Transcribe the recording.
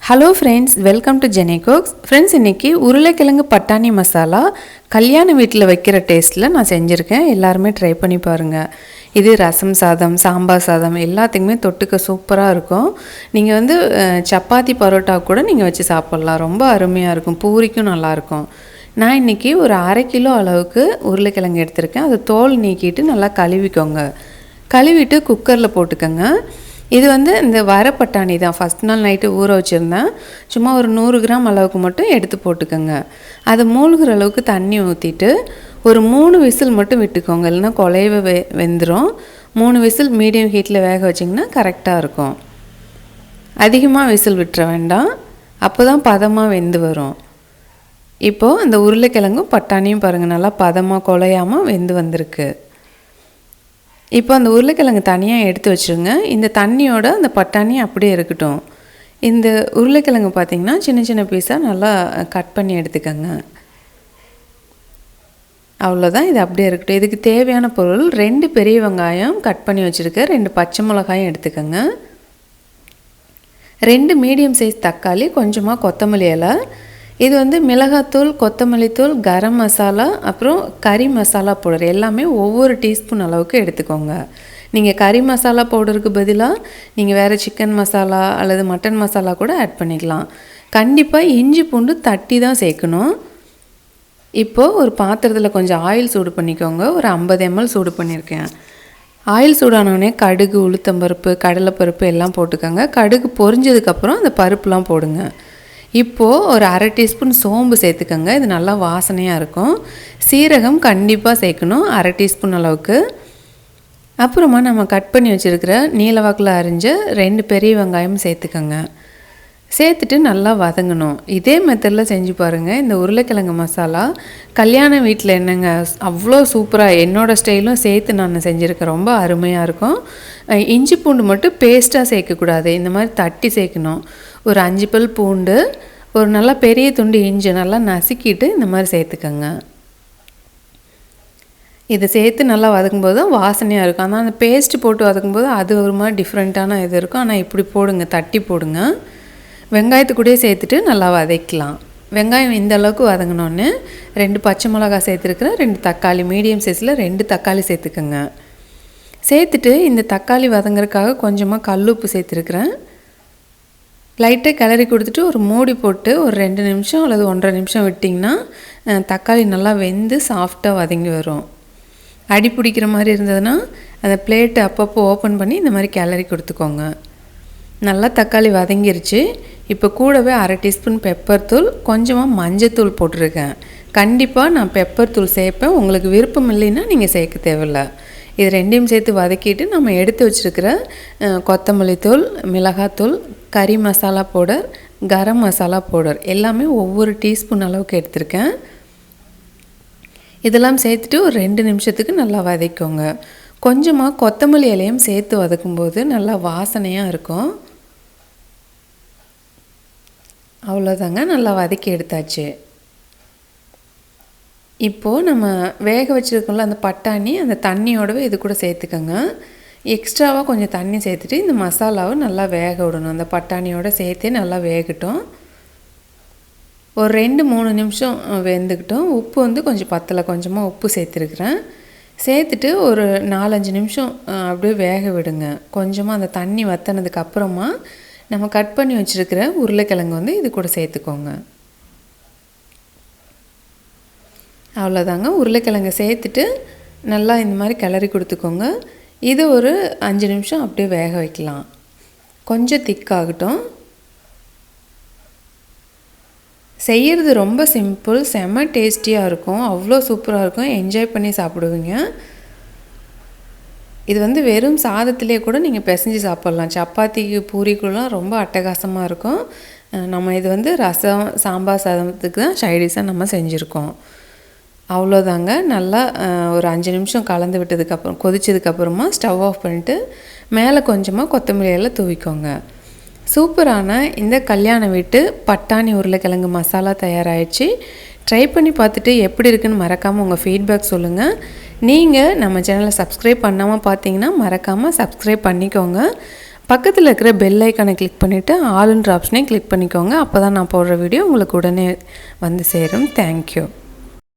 Hello friends, welcome to Jenny cooks. Friends, இன்றைக்கி உருளைக்கிழங்கு பட்டாணி மசாலா கல்யாண வீட்டில் வைக்கிற டேஸ்ட்டில் நான் செஞ்சுருக்கேன். எல்லாருமே ட்ரை பண்ணி பாருங்கள். இது ரசம் சாதம், சாம்பார் சாதம் எல்லாத்துக்குமே தொட்டுக்க சூப்பராக இருக்கும். நீங்கள் வந்து சப்பாத்தி பரோட்டா கூட நீங்கள் வச்சு சாப்பிட்லாம். ரொம்ப அருமையாக இருக்கும். பூரிக்கும் நல்லாயிருக்கும். நான் இன்றைக்கி ஒரு 1/2 கிலோ அளவுக்கு உருளைக்கிழங்கு எடுத்திருக்கேன். அது தோல் நீக்கிட்டு நல்லா கழுவிக்கோங்க. கழுவிட்டு குக்கரில் போட்டுக்கோங்க. இது வந்து இந்த வர பட்டாணி தான். ஃபஸ்ட் நாள் நைட்டு ஊற வச்சுருந்தேன். சும்மா ஒரு 100 கிராம் அளவுக்கு மட்டும் எடுத்து போட்டுக்கோங்க. அது மூழ்கிற அளவுக்கு தண்ணி ஊற்றிட்டு ஒரு 3 விசில் மட்டும் விட்டுக்கோங்க. இல்லைன்னா குழைய வெந்துடும். 3 விசில் மீடியம் ஹீட்டில் வேக வச்சிங்கன்னா கரெக்டாக இருக்கும். அதிகமாக விசில் விட்டுற வேண்டாம். அப்போ தான் பதமாக வெந்து வரும். இப்போது அந்த உருளைக்கிழங்கும் பட்டாணியும் பாருங்கள், நல்லா பதமாக குழையாமல் வெந்து வந்திருக்கு. இப்போ அந்த உருளைக்கிழங்கு தனியாக எடுத்து வச்சுருங்க. இந்த தண்ணியோட அந்த பட்டாணி அப்படியே இருக்கட்டும். இந்த உருளைக்கிழங்கு பார்த்திங்கன்னா சின்ன சின்ன பீஸாக நல்லா கட் பண்ணி எடுத்துக்கோங்க. அவ்வளோதான், இது அப்படியே இருக்கட்டும். இதுக்கு தேவையான பொருள் 2 பெரிய வெங்காயம் கட் பண்ணி வச்சுருக்கேன். 2 பச்சை மிளகாயும் எடுத்துக்கோங்க. 2 மீடியம் சைஸ் தக்காளி, கொஞ்சமாக கொத்தமல்லி இலை. இது வந்து மிளகாத்தூள், கொத்தமல்லி தூள், கரம் மசாலா, அப்புறம் கறி மசாலா பவுடர் எல்லாமே ஒவ்வொரு டீஸ்பூன் அளவுக்கு எடுத்துக்கோங்க. நீங்கள் கறி மசாலா பவுடருக்கு பதிலாக நீங்கள் வேறு சிக்கன் மசாலா அல்லது மட்டன் மசாலா கூட ஆட் பண்ணிக்கலாம். கண்டிப்பாக இஞ்சி பூண்டு தட்டி தான் சேர்க்கணும். இப்போது ஒரு பாத்திரத்தில் கொஞ்சம் ஆயில் சூடு பண்ணிக்கோங்க. ஒரு 50 ml சூடு பண்ணியிருக்கேன். ஆயில் சூடானோடனே கடுகு, உளுத்தம்பருப்பு, கடலைப்பருப்பு எல்லாம் போட்டுக்கோங்க. கடுகு பொரிஞ்சதுக்கப்புறம் அந்த பருப்புலாம் போடுங்க. இப்போது ஒரு 1/2 டீஸ்பூன் சோம்பு சேர்த்துக்கோங்க. இது நல்லா வாசனையாக இருக்கும். சீரகம் கண்டிப்பாக சேர்க்கணும், 1/2 டீஸ்பூன் அளவுக்கு. அப்புறமா நம்ம கட் பண்ணி வச்சுருக்கிற நீலவாக்கில் அரிஞ்ச 2 பெரிய வெங்காயம் சேர்த்துக்கோங்க. சேர்த்துட்டு நல்லா வதங்கணும். இதே மெத்தடில் செஞ்சு பாருங்கள். இந்த உருளைக்கிழங்கு மசாலா கல்யாண வீட்டில் என்னங்க அவ்வளோ சூப்பராக என்னோடய ஸ்டைலும் சேர்த்து நான் செஞ்சுருக்கேன். ரொம்ப அருமையாக இருக்கும். இஞ்சி பூண்டு மட்டும் பேஸ்ட்டாக சேர்க்கக்கூடாது, இந்த மாதிரி தட்டி சேர்க்கணும். ஒரு 5 பல் பூண்டு, ஒரு நல்லா பெரிய துண்டு இஞ்சி நல்லா நசுக்கிட்டு இந்த மாதிரி சேர்த்துக்கோங்க. இதை சேர்த்து நல்லா வதக்கும்போது தான் வாசனையாக இருக்கும். ஆனால் அந்த பேஸ்ட்டு போட்டு வதக்கும்போது அது ஒரு மாதிரி டிஃப்ரெண்ட்டான இது இருக்கும். ஆனால் இப்படி போடுங்க, தட்டி போடுங்க. வெங்காயத்து கூடயே சேர்த்துட்டு நல்லா வதக்கலாம். வெங்காயம் இந்த அளவுக்கு வதங்கினோன்னு 2 பச்சை மிளகா சேர்த்துருக்குறேன். 2 தக்காளி மீடியம் சைஸில் 2 தக்காளி சேர்த்துக்கோங்க. சேர்த்துட்டு இந்த தக்காளி வதங்குறதுக்காக கொஞ்சமாக கல்லுப்பு சேர்த்துருக்குறேன். லைட்டாக கிளறி கொடுத்துட்டு ஒரு மூடி போட்டு ஒரு 2 நிமிஷம் அல்லது 1.5 நிமிஷம் விட்டிங்கன்னா தக்காளி நல்லா வெந்து சாஃப்டாக வதங்கி வரும். அடி பிடிக்கிற மாதிரி இருந்ததுன்னா அந்த பிளேட்டை அப்பப்போ ஓப்பன் பண்ணி இந்த மாதிரி கிளறி கொடுத்துக்கோங்க. நல்லா தக்காளி வதங்கிருச்சு. இப்போ கூடவே 1/2 டீஸ்பூன் பெப்பர் தூள், கொஞ்சமாக மஞ்சத்தூள் போட்டிருக்கேன். கண்டிப்பாக நான் பெப்பர் தூள் சேர்ப்பேன். உங்களுக்கு விருப்பம் இல்லைன்னா நீங்கள் சேர்க்க தேவையில்லை. இது 2யும் சேர்த்து வதக்கிட்டு நம்ம எடுத்து வச்சுருக்கிற கொத்தமல்லி தூள், மிளகாத்தூள், கறி மசாலா பவுடர், கரம் மசாலா பவுடர் எல்லாமே ஒவ்வொரு டீஸ்பூன் அளவுக்கு எடுத்திருக்கேன். இதெல்லாம் சேர்த்துட்டு ஒரு 2 நிமிஷத்துக்கு நல்லா வதக்கோங்க. கொஞ்சமாக கொத்தமல்லி இலையும் சேர்த்து வதக்கும்போது நல்லா வாசனையாக இருக்கும். அவ்வளோதாங்க, நல்லா வதக்கி எடுத்தாச்சு. இப்போது நம்ம வேக வச்சுருக்கோம்ல அந்த பட்டாணி, அந்த தண்ணியோடவே இது கூட சேர்த்துக்கோங்க. எக்ஸ்ட்ராவாக கொஞ்சம் தண்ணி சேர்த்துட்டு இந்த மசாலாவை நல்லா வேக விடணும். அந்த பட்டாணியோடு சேர்த்தே நல்லா வேகட்டும். ஒரு 2-3 நிமிஷம் வெந்துக்கிட்டோம். உப்பு வந்து கொஞ்சம் பத்தலை, கொஞ்சமாக உப்பு சேர்த்துருக்குறேன். சேர்த்துட்டு ஒரு 4-5 நிமிஷம் அப்படியே வேக விடுங்க. கொஞ்சமாக அந்த தண்ணி வற்றினதுக்கு அப்புறமா நம்ம கட் பண்ணி வச்சுருக்கிற உருளைக்கிழங்கு வந்து இது கூட சேர்த்துக்கோங்க. அவ்வளோதாங்க, உருளைக்கிழங்கை சேர்த்துட்டு நல்லா இந்த மாதிரி கிளறி கொடுத்துக்கோங்க. இது ஒரு 5 நிமிஷம் அப்படியே வேக வைக்கலாம். கொஞ்சம் திக்காகட்டும். செய்கிறது ரொம்ப சிம்பிள், செம்ம டேஸ்டியாக இருக்கும். அவ்வளோ சூப்பராக இருக்கும். என்ஜாய் பண்ணி சாப்பிடுவீங்க. இது வந்து வெறும் சாதத்திலே கூட நீங்கள் பிசைஞ்சு சாப்பிட்லாம். சப்பாத்திக்கு, பூரிக்குலாம் ரொம்ப அட்டகாசமாக இருக்கும். நம்ம இது வந்து ரசம், சாம்பார் சாதத்துக்கு தான் சைடிஷாக நம்ம செஞ்சுருக்கோம். அவ்வளோதாங்க. நல்லா ஒரு 5 நிமிஷம் கலந்து விட்டதுக்கப்புறம் கொதிச்சதுக்கப்புறமா ஸ்டவ் ஆஃப் பண்ணிவிட்டு மேலே கொஞ்சமாக கொத்தமல்லி எல்லாம் தூவிக்கோங்க. சூப்பரான இந்த கல்யாண வீட்டு பட்டாணி உருளைக்கிழங்கு மசாலா தயாராகிடுச்சு. ட்ரை பண்ணி பார்த்துட்டு எப்படி இருக்குன்னு மறக்காமல் உங்கள் ஃபீட்பேக் சொல்லுங்கள். நீங்கள் நம்ம சேனலை சப்ஸ்கிரைப் பண்ணாமல் பார்த்தீங்கன்னா மறக்காமல் சப்ஸ்கிரைப் பண்ணிக்கோங்க. பக்கத்தில் இருக்கிற பெல் ஐக்கானை கிளிக் பண்ணிவிட்டு ஆல்ன்ற ஆப்ஷனையும் கிளிக் பண்ணிக்கோங்க. அப்போ தான் நான் போடுற வீடியோ உங்களுக்கு உடனே வந்து சேரும். தேங்க்யூ.